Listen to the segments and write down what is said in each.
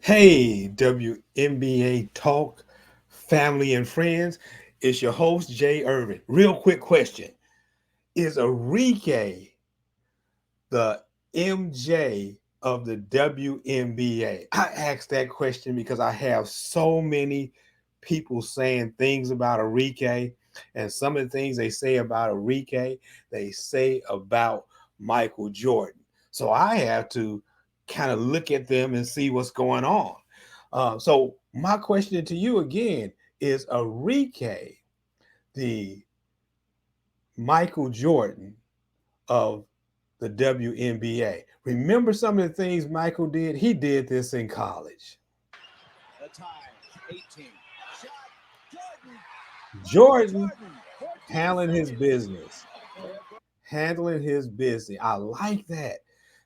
Hey, WNBA Talk, family and friends. It's your host, Jay Irvin. Real quick question. Is Arike the MJ of the WNBA? I asked that question because I have so many people saying things about Arike, and some of the things they say about Arike, they say about Michael Jordan. So I have to kind of look at them and see what's going on. So my question to you again is Arike the Michael Jordan of the WNBA? Remember some of the things Michael did? He did this in college. The time, 18. Shot, Jordan. Michael Jordan Jordan, 14 handling his seconds. business. Handling his business. I like that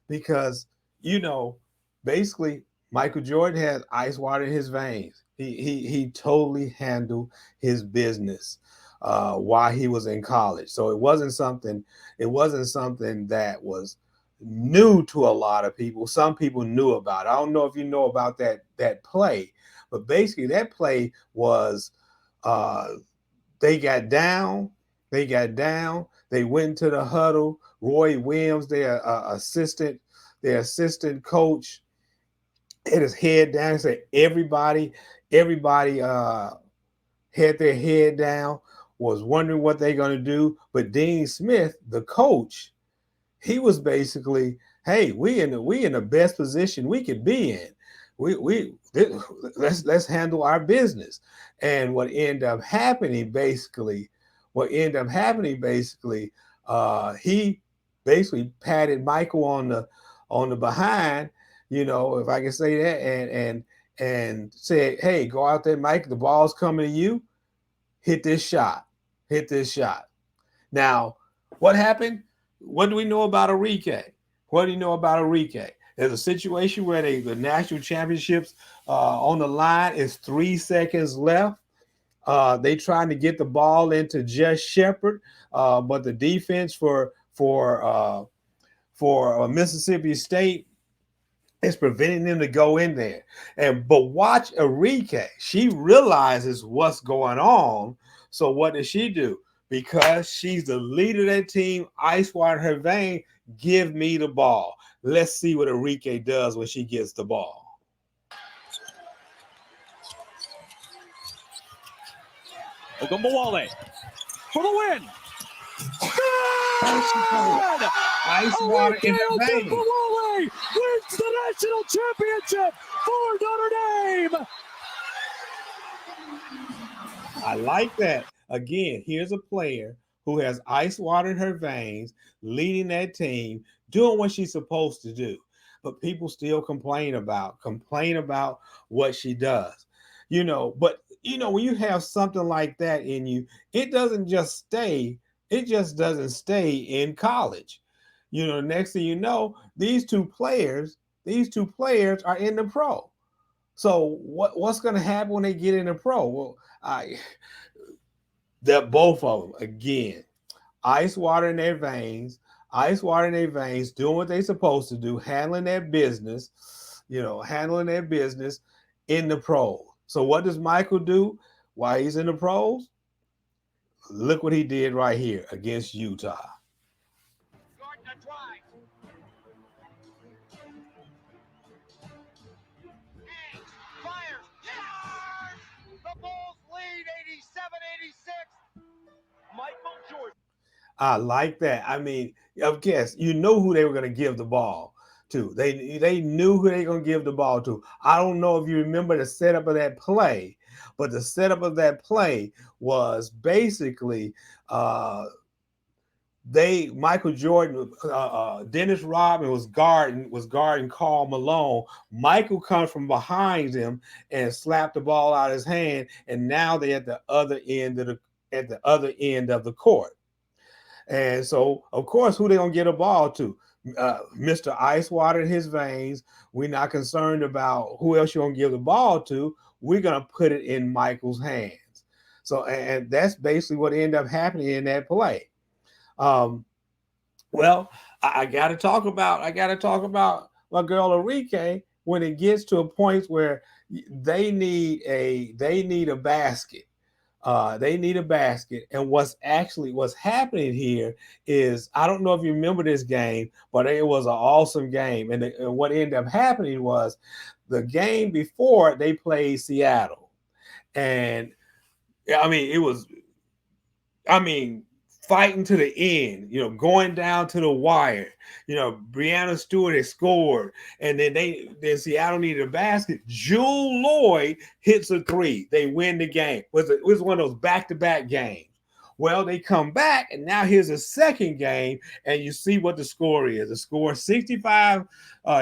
because, you know, basically Michael Jordan had ice water in his veins. He totally handled his business while he was in college. So it wasn't something that was new to a lot of people. Some people knew about it. I don't know if you know about that play, but basically that play was uh, they got down. They got down. They went to the huddle. Roy Williams, their assistant coach, had his head down and said, everybody had their head down, was wondering what they're going to do. But Dean Smith, the coach, he was basically, hey, we in the best position we could be in. We let's handle our business. And what ended up happening basically, he basically patted Michael on the behind, if I can say that, and said, hey, go out there, Mike. The ball's coming to you. Hit this shot. Hit this shot. Now, what happened? What do we know about Arike? What do you know about Arike? There's a situation where the national championships on the line is 3 seconds left. They trying to get the ball into Just Shepard, but the defense for Mississippi State is preventing them to go in there. But watch Arike. She realizes what's going on. So what does she do? Because she's the leader of that team, ice water in her vein. Give me the ball. Let's see what Arike does when she gets the ball. Ogunbowale for the win. Good! Ice water Arike in her vein. Ogunbowale wins the national championship for Notre Dame. I like that. Again, here's a player who has ice water in her veins, leading that team, doing what she's supposed to do. But people still complain about what she does. When you have something like that in you, it just doesn't stay in college. Next thing you know, these two players are in the pro. So what's going to happen when they get in the pro? Well, that both of them again, ice water in their veins, doing what they're supposed to do, handling their business in the pros. So what does Michael do while he's in the pros? Look what he did right here against Utah. Jordan to drive. Hangs, fires, yes! The Bulls lead 87-86. Michael Jordan. I like that. I mean, of course, you know who they were going to give the ball to. They knew who they were going to give the ball to. I don't know if you remember the setup of that play, but the setup of that play was basically they Michael Jordan, Dennis Rodman was guarding Karl Malone. Michael comes from behind him and slapped the ball out of his hand, and now they're at the other end of the court. And so, of course, who they gonna get a ball to? Mr. Ice Water in his veins. We're not concerned about who else you're gonna give the ball to. We're gonna put it in Michael's hands. So, and that's basically what ended up happening in that play. Um, well, I gotta talk about my girl Arike when it gets to a point where they need a basket. They need a basket. And what's happening here is, I don't know if you remember this game, but it was an awesome game. And what ended up happening was, the game before, they played Seattle. And I mean, it was, I mean, fighting to the end, going down to the wire. Brianna Stewart had scored, and then Seattle needed a basket. Jewel Lloyd hits a three. They win the game. It was one of those back-to-back games. Well, they come back, and now here's a second game, and you see what the score is. The score is 65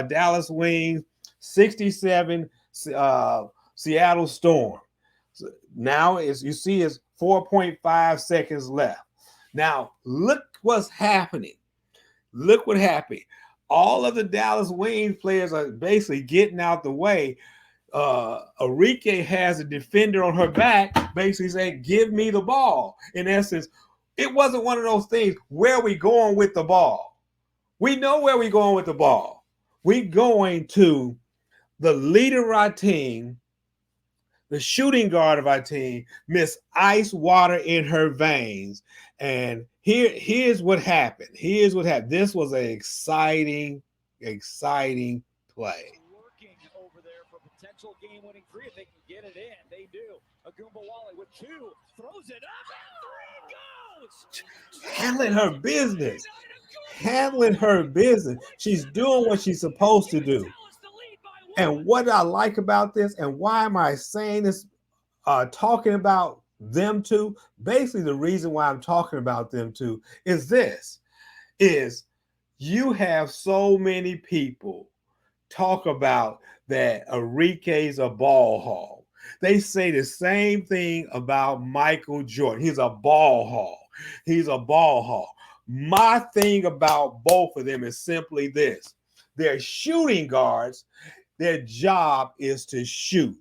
Dallas Wings, 67 Seattle Storm. So now, as you see, is 4.5 seconds left. Now, look what's happening. Look what happened. All of the Dallas Wings players are basically getting out the way. Arike has a defender on her back, basically saying, give me the ball. In essence, it wasn't one of those things, where are we going with the ball? We know where we're going with the ball. We're going to the leader of our team, the shooting guard of our team, Miss Ice Water in her veins. And here's what happened. This was an exciting play. Working over there for potential game-winning three. If they can get it in, they do. Agumbawale with two, throws it up, and three goes. Handling her business. She's doing what she's supposed to do. And what I like about this, and why am I saying this, talking about them two, basically the reason why I'm talking about them two is this, is you have so many people talk about that Arike's a ball hog. They say the same thing about Michael Jordan. He's a ball hog. My thing about both of them is simply this. They're shooting guards. Their job is to shoot.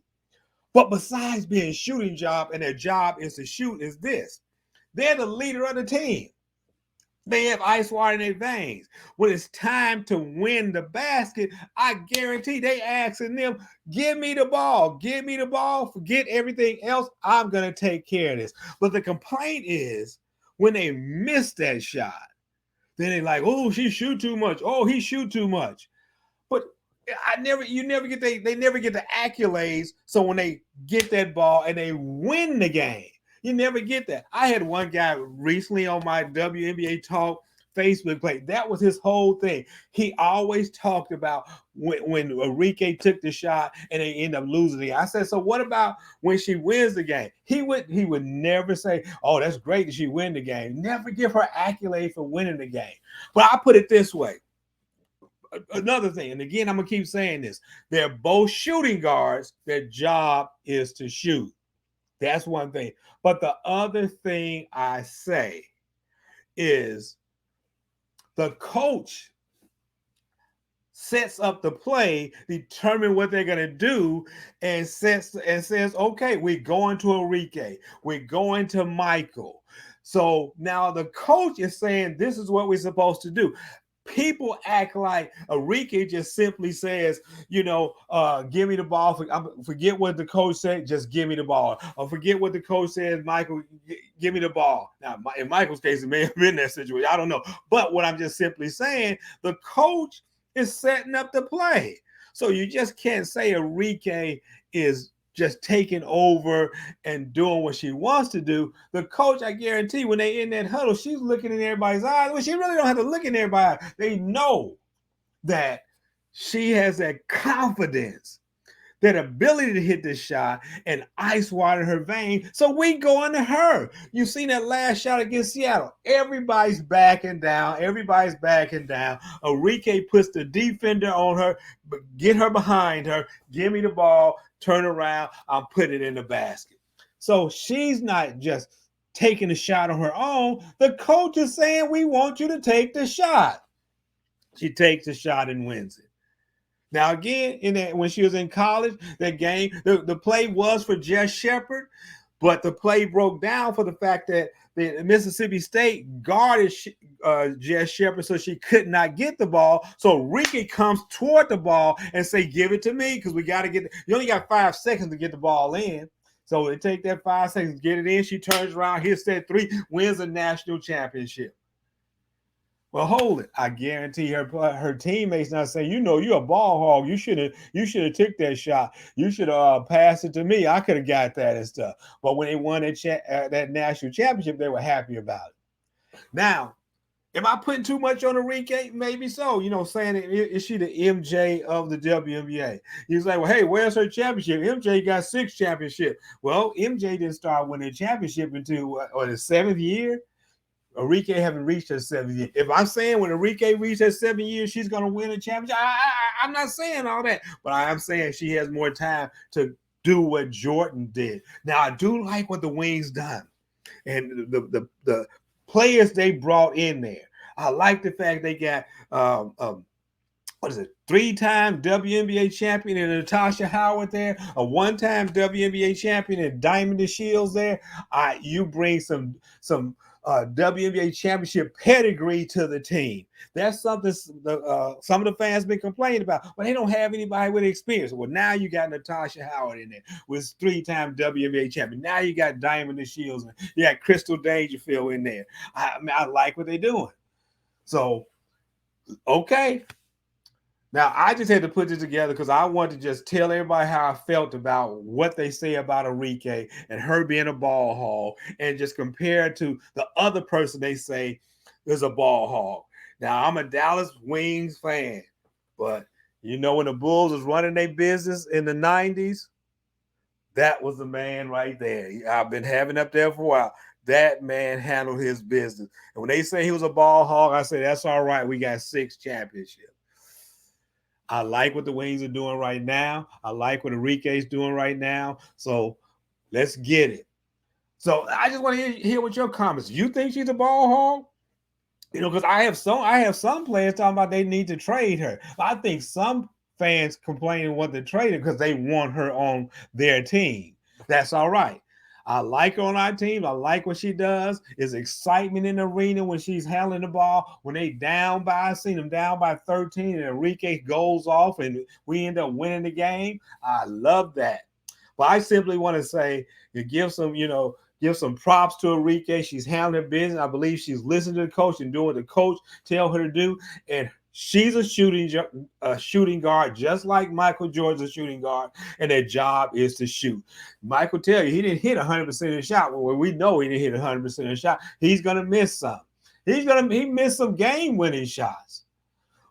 But besides being shooting job, and their job is to shoot, is this. They're the leader of the team. They have ice water in their veins. When it's time to win the basket, I guarantee they asking them, give me the ball, forget everything else. I'm going to take care of this. But the complaint is, when they miss that shot, then they're like, oh, she shoot too much. Oh, he shoot too much. But they never get the accolades. So when they get that ball and they win the game, you never get that. I had one guy recently on my WNBA Talk Facebook page. That was his whole thing. He always talked about when Arike took the shot and they end up losing the game. I said, so what about when she wins the game? He would never say, oh, that's great that she win the game. Never give her accolade for winning the game. But I put it this way. Another thing, and again, I'm going to keep saying this. They're both shooting guards. Their job is to shoot. That's one thing. But the other thing I say is the coach sets up the play, determine what they're going to do, and says, okay, we're going to Arike. We're going to Michael. So now the coach is saying, this is what we're supposed to do. People act like Arike just simply says, give me the ball. Forget what the coach said. Just give me the ball. Or forget what the coach says, Michael, give me the ball. Now, in Michael's case, it may have been that situation. I don't know. But what I'm just simply saying, the coach is setting up the play. So you just can't say Arike is just taking over and doing what she wants to do. The coach, I guarantee, when they in that huddle, she's looking in everybody's eyes. Well, she really don't have to look in everybody's eyes. They know that she has that confidence, that ability to hit this shot, and ice water in her vein. So we going to her. You seen that last shot against Seattle. Everybody's backing down. Arike puts the defender on her, get her behind her, give me the ball, turn around, I'll put it in the basket. So she's not just taking the shot on her own. The coach is saying, we want you to take the shot. She takes the shot and wins it. Now, again, when she was in college, that game, the play was for Jess Shepard, but the play broke down for the fact that the Mississippi State guarded Jess Shepard so she could not get the ball. So Arike comes toward the ball and say, give it to me because we got to get – you only got 5 seconds to get the ball in. So it take that 5 seconds to get it in. She turns around, hits that three, wins a national championship. Well, hold it. I guarantee her teammates not saying, you're a ball hog. You should have took that shot. You should have passed it to me. I could have got that and stuff. But when they won that national championship, they were happy about it. Now, am I putting too much on Arike? Maybe so. Saying, is she the MJ of the WNBA? He's like, well, hey, where's her championship? MJ got 6 championships. Well, MJ didn't start winning a championship until the 7th year. Arike haven't reached her 7th year. If I'm saying when Arike reaches her 7th year, she's going to win a championship, I'm not saying all that. But I am saying she has more time to do what Jordan did. Now, I do like what the Wings done. And the players they brought in there. I like the fact they got, 3-time WNBA champion and Natasha Howard there, a 1-time WNBA champion and Diamond DeShields there. You bring some WNBA championship pedigree to the team. That's something some of the fans been complaining about, but they don't have anybody with experience. Well, now you got Natasha Howard in there with 3-time WNBA champion. Now you got Diamond DeShields. You got Crystal Dangerfield in there. I like what they're doing. So, okay. Now, I just had to put this together because I wanted to just tell everybody how I felt about what they say about Arike and her being a ball hog and just compare it to the other person they say is a ball hog. Now, I'm a Dallas Wings fan, but when the Bulls was running their business in the 90s, that was the man right there. I've been having up there for a while. That man handled his business. And when they say he was a ball hog, I say, that's all right. We got 6 championships. I like what the Wings are doing right now. I like what Arike's doing right now. So let's get it. So I just want to hear what your comments. You think she's a ball hog? Because I have some players talking about they need to trade her. I think some fans complaining want to trade her because they want her on their team. That's all right. I like her on our team. I like what she does. There's excitement in the arena when she's handling the ball. When they down by, I seen them down by 13 and Arike goes off and we end up winning the game. I love that. But I simply want to say, give some props to Arike. She's handling her business. I believe she's listening to the coach and doing what the coach tell her to do. And she's a shooting guard, just like Michael Jordan's a shooting guard, and their job is to shoot. Michael tell you he didn't hit 100% of the shot. Well, we know he didn't hit 100% of the shot. He's gonna miss some. He missed some game-winning shots,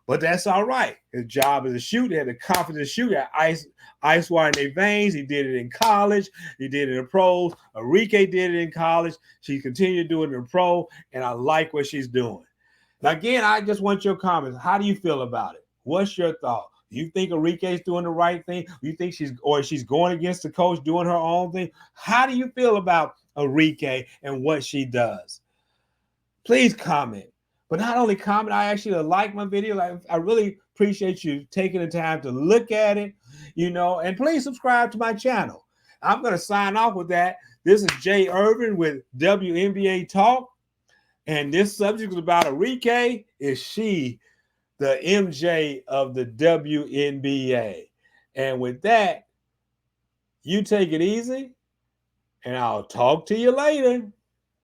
but that's all right. His job is to shoot. He had the confidence to shoot. Ice water in their veins. He did it in college. He did it in the pros. Arike did it in college. She continued to do it in the pro, and I like what she's doing. Now, again, I just want your comments. How do you feel about it? What's your thought? You think Arike's doing the right thing? You think she's going against the coach doing her own thing? How do you feel about Arike and what she does? Please comment. But not only comment, I actually like my video. I really appreciate you taking the time to look at it, and please subscribe to my channel. I'm going to sign off with that. This is Jay Irvin with WNBA Talk. And this subject is about Arike. Is she the MJ of the WNBA? And with that, you take it easy, and I'll talk to you later.